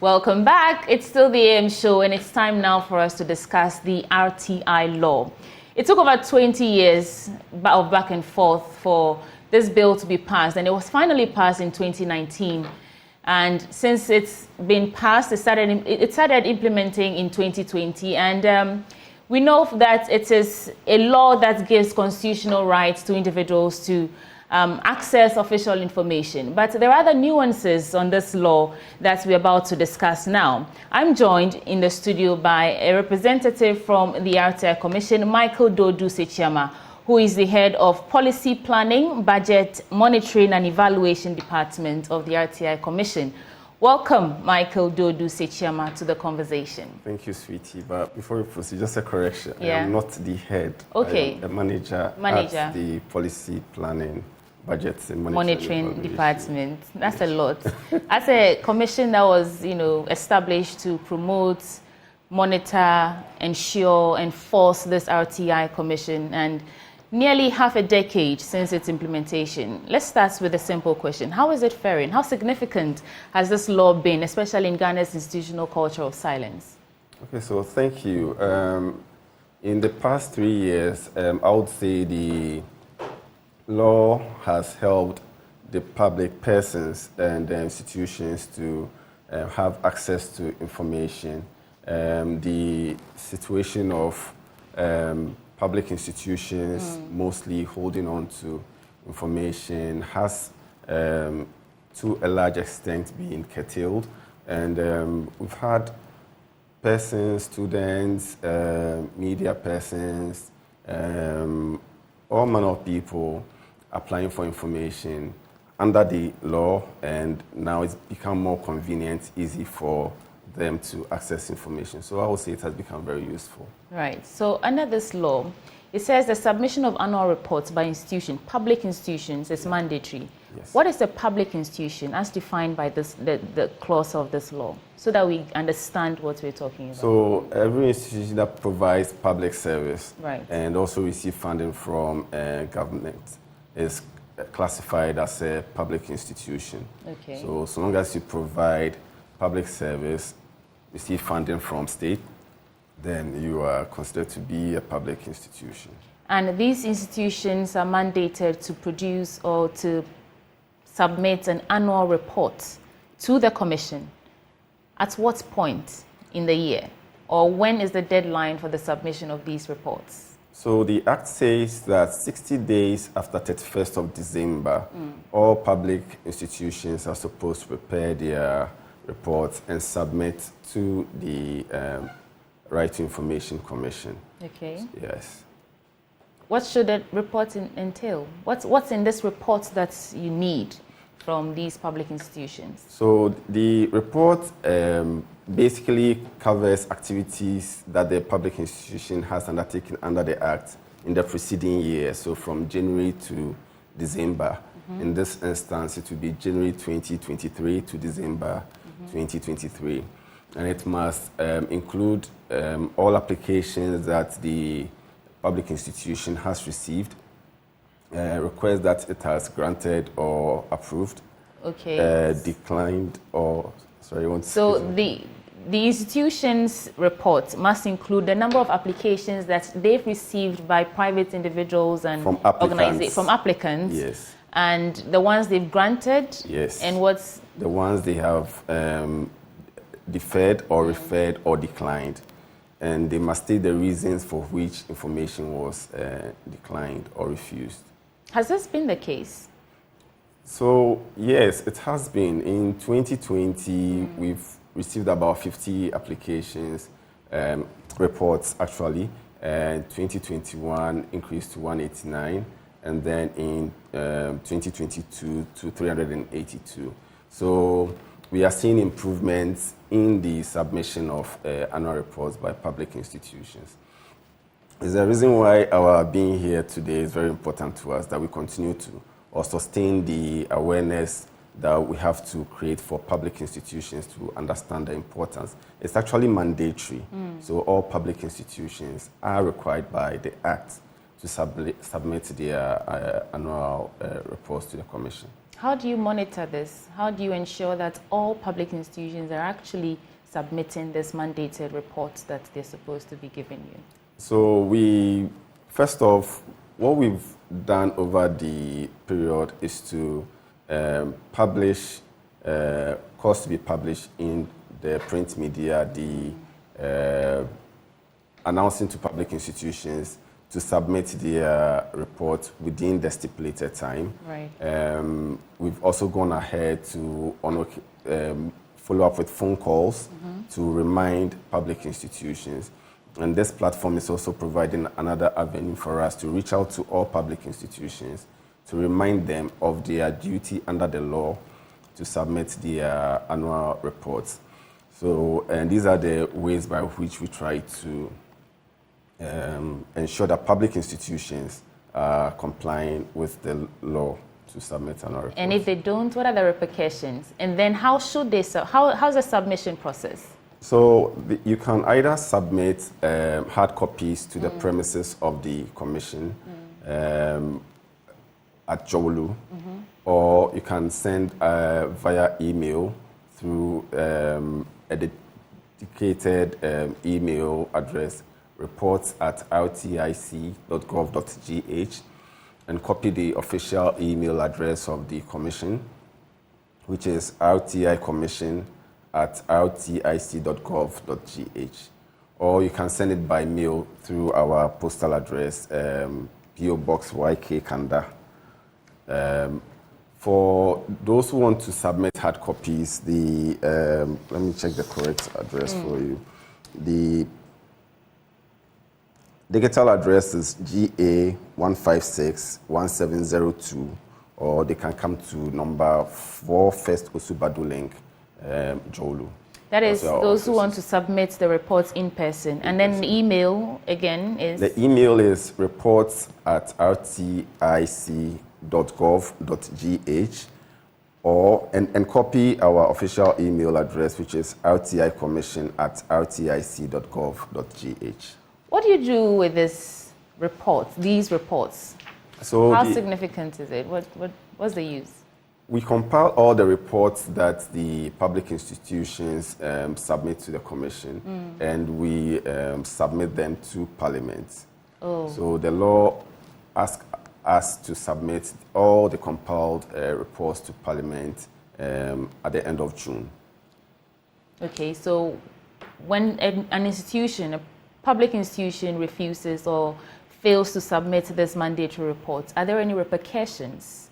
Welcome back. It's still the AM show, and it's time now for us to discuss the RTI law. It took over 20 years of back and forth for this bill to be passed, and it was finally passed in 2019. And since it's been passed, it started implementing in 2020, and we know that it is a law that gives constitutional rights to individuals to access official information. But there are other nuances on this law that we're about to discuss now. I'm joined in the studio by a representative from the RTI Commission, Michael Duodo-Sakyiama, who is the head of Policy Planning, Budget, Monitoring and Evaluation Department of the RTI Commission. Welcome, Michael Duodo-Sakyiama, to the conversation. Thank you, sweetie. But before we proceed, just a correction. Yeah. I am not the head. Okay. I am a manager at the Policy Planning, Budgets and Monitoring Department. That's a lot. As a commission that was, established to promote, monitor, ensure, enforce this RTI Commission, and nearly half a decade since its implementation. Let's start with a simple question. How is it faring? How significant has this law been, especially in Ghana's institutional culture of silence? Okay, so thank you. In the past 3 years, I would say the law has helped the public persons and the institutions to have access to information. The situation of public institutions mostly holding on to information has, to a large extent, been curtailed. And we've had persons, students, media persons, all manner of people applying for information under the law, and now it's become more convenient, easy for them to access information. So I would say it has become very useful. Right. So under this law, it says the submission of annual reports by institutions, public institutions, is mandatory. Yes. What is a public institution as defined by this, the clause of this law, so that we understand what we're talking about? So every institution that provides public service, right, and also receive funding from government is classified as a public institution. Okay. So long as you provide public service, receive funding from state, then you are considered to be a public institution. And these institutions are mandated to produce or to submit an annual report to the Commission. At what point in the year? Or when is the deadline for the submission of these reports? So the Act says that 60 days after 31st of December, all public institutions are supposed to prepare their reports and submit to the Right to Information Commission. Okay. Yes. What should the report entail? What's in this report that you need from these public institutions? So the report basically covers activities that the public institution has undertaken under the Act in the preceding year, so from January to December. In this instance, it will be January 2023 to December 2023. And it must include all applications that the public institution has received, requests that it has granted or approved, okay, declined or, sorry, so the institution's report must include the number of applications that they've received by private individuals and organizations, from applicants, yes, and the ones they've granted, yes, and what's the ones they have deferred or referred or declined, and they must state the reasons for which information was declined or refused. Has this been the case? So yes, it has been. In 2020, we've received about 50 applications, reports actually, and 2021 increased to 189, and then in 2022 to 382. So we are seeing improvements in the submission of annual reports by public institutions. It's the reason why our being here today is very important to us, that we continue to or sustain the awareness that we have to create for public institutions to understand the importance. It's actually mandatory. So all public institutions are required by the Act to submit their annual reports to the Commission. How do you monitor this? How do you ensure that all public institutions are actually submitting this mandated reports that they're supposed to be giving you? So first off, what we've done over the period is to publish, cause to be published in the print media, announcing to public institutions to submit their report within the stipulated time. Right. We've also gone ahead to follow up with phone calls to remind public institutions. And this platform is also providing another avenue for us to reach out to all public institutions to remind them of their duty under the law to submit their annual reports. So, and these are the ways by which we try to ensure that public institutions are complying with the law to submit annual reports. And if they don't, what are the repercussions? And then how should they, how's the submission process? So you can either submit hard copies to the premises of the commission at Jolu, or you can send via email through a dedicated email address, reports@rtic.gov.gh, and copy the official email address of the commission, which is rticommission@rtic.gov.gh. Or you can send it by mail through our postal address, PO Box YK Kanda. For those who want to submit hard copies, let me check the correct address for you. The digital address is GA1561702, or they can come to number 4 First Osubadu Link, Jolu. That is those who want to submit the reports in person. And then the email, again, is? The email is reports@rtic.gov.gh, and copy our official email address, which is rticommission@rtic.gov.gh. What do you do with these reports? So how significant is it? What's the use? We compile all the reports that the public institutions submit to the commission, and we submit them to Parliament. Oh. So the law asks us to submit all the compiled reports to Parliament at the end of June. Okay, so when an institution, a public institution, refuses or fails to submit this mandatory report, are there any repercussions?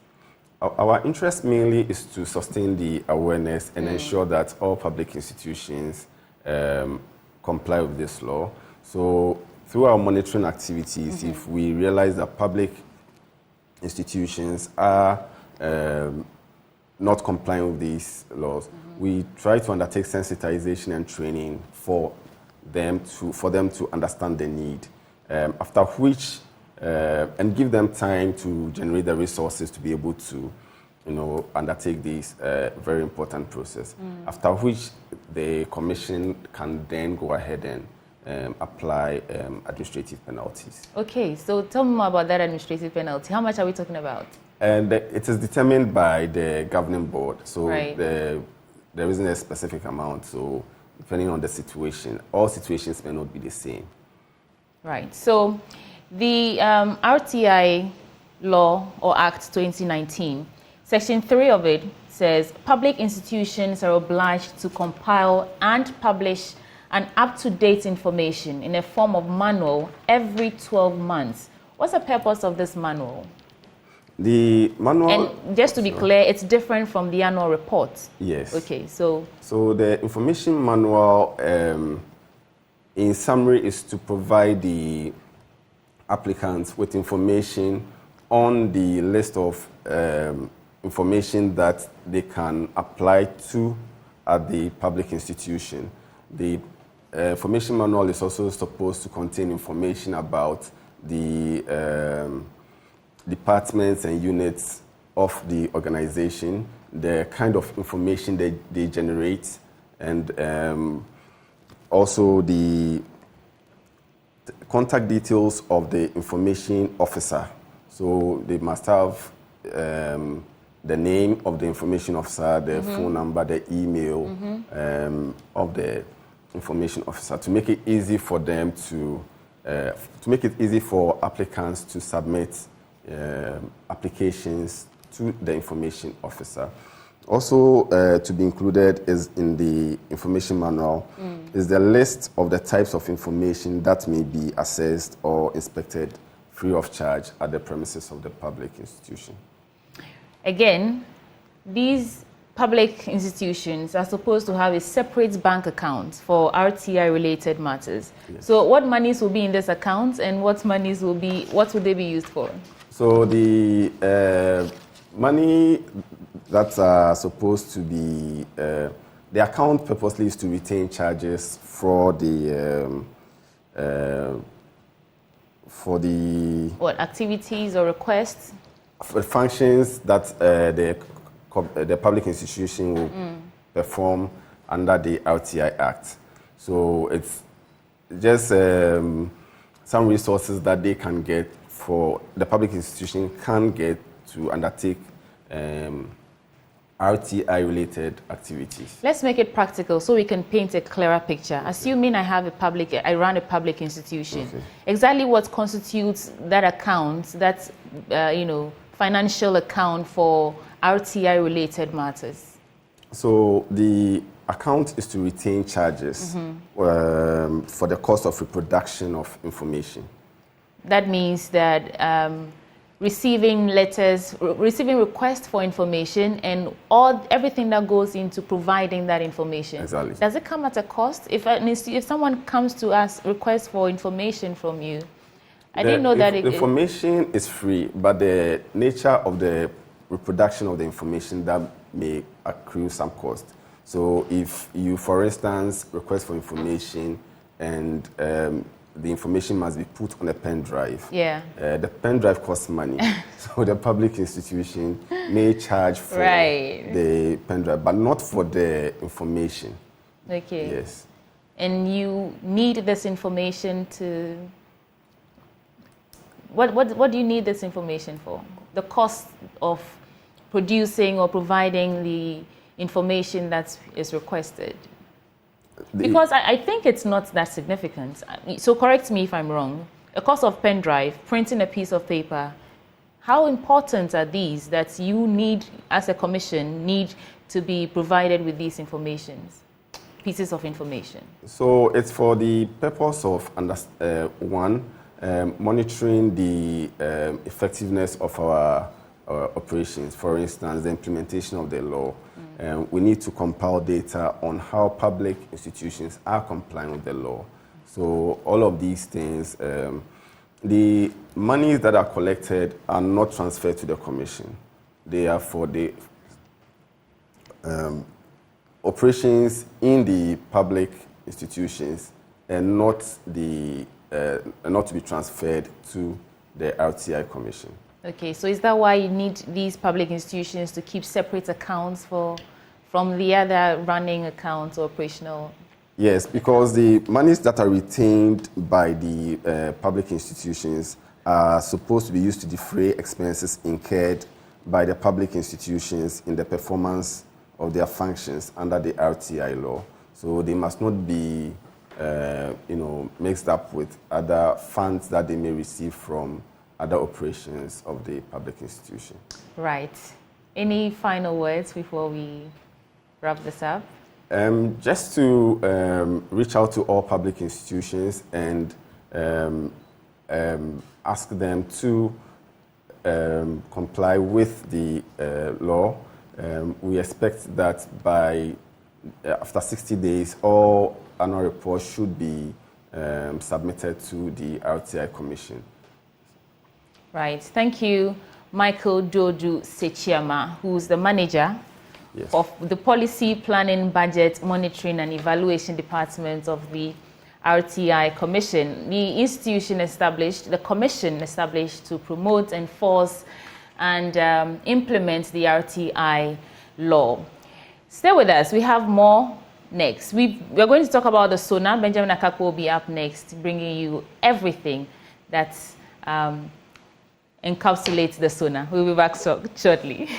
Our interest mainly is to sustain the awareness and ensure that all public institutions comply with this law. So through our monitoring activities, if we realize that public institutions are not complying with these laws, we try to undertake sensitization and training for them to understand the need, after which and give them time to generate the resources to be able to, undertake this very important process. After which the commission can then go ahead and apply administrative penalties. Okay, so tell me more about that administrative penalty. How much are we talking about? And it is determined by the governing board. So right. There isn't a specific amount. So depending on the situation, all situations may not be the same. Right. So the RTI law or Act 2019, Section 3 of it says public institutions are obliged to compile and publish an up-to-date information in a form of manual every 12 months. What's the purpose of this manual? The manual... And just to be clear, it's different from the annual report. Yes. Okay, so... So the information manual, in summary, is to provide the applicants with information on the list of information that they can apply to at the public institution. The information manual is also supposed to contain information about the departments and units of the organization, the kind of information they generate, and also the contact details of the information officer. So they must have the name of the information officer, the phone number, the email of the information officer, to make it easy for them to make it easy for applicants to submit applications to the information officer. Also, to be included is in the information manual is the list of the types of information that may be assessed or inspected free of charge at the premises of the public institution. Again, these public institutions are supposed to have a separate bank account for RTI-related matters. Yes. So what monies will be in this account, and what will they be used for? So the money that are supposed to be, the account purposely is to retain charges for the what activities or requests? For functions that the public institution will perform under the RTI Act. So it's just some resources that they can get, for the public institution can get to undertake RTI-related activities. Let's make it practical so we can paint a clearer picture. Assuming I run a public institution, exactly what constitutes that account, that financial account for RTI-related matters? So the account is to retain charges for the cost of reproduction of information. That means that receiving requests for information and everything that goes into providing that information. Exactly. Does it come at a cost? If someone comes to us, request for information from you, I didn't know that information is free, but the nature of the reproduction of the information, that may accrue some cost. So if you, for instance, request for information and the information must be put on a pen drive. Yeah. The pen drive costs money. So the public institution may charge for the pen drive, but not for the information. Okay. Yes. And you need this information to... What do you need this information for? The cost of producing or providing the information that is requested? Because I think it's not that significant. So correct me if I'm wrong. A cost of pen drive, printing a piece of paper, how important are these that you need, as a commission, need to be provided with these pieces of information? So it's for the purpose of, monitoring the effectiveness of our operations. For instance, the implementation of the law. We need to compile data on how public institutions are complying with the law. So all of these things, the monies that are collected are not transferred to the commission. They are for the operations in the public institutions, and not to be transferred to the RTI Commission. Okay, so is that why you need these public institutions to keep separate accounts from the other running accounts or operational? Yes, because the monies that are retained by the public institutions are supposed to be used to defray expenses incurred by the public institutions in the performance of their functions under the RTI law. So they must not be mixed up with other funds that they may receive from other operations of the public institution. Right. Any final words before we wrap this up? Just to reach out to all public institutions and ask them to comply with the law. We expect that after 60 days, all annual reports should be submitted to the RTI Commission. Right. Thank you, Michael Duodo-Sakyiama, who's the manager of the Policy, Planning, Budget, Monitoring and Evaluation Department of the RTI Commission. The commission established to promote, enforce and implement the RTI law. Stay with us. We have more next. We're going to talk about the SONA. Benjamin Akakpo will be up next, bringing you everything that encapsulates the SONA. We'll be back shortly.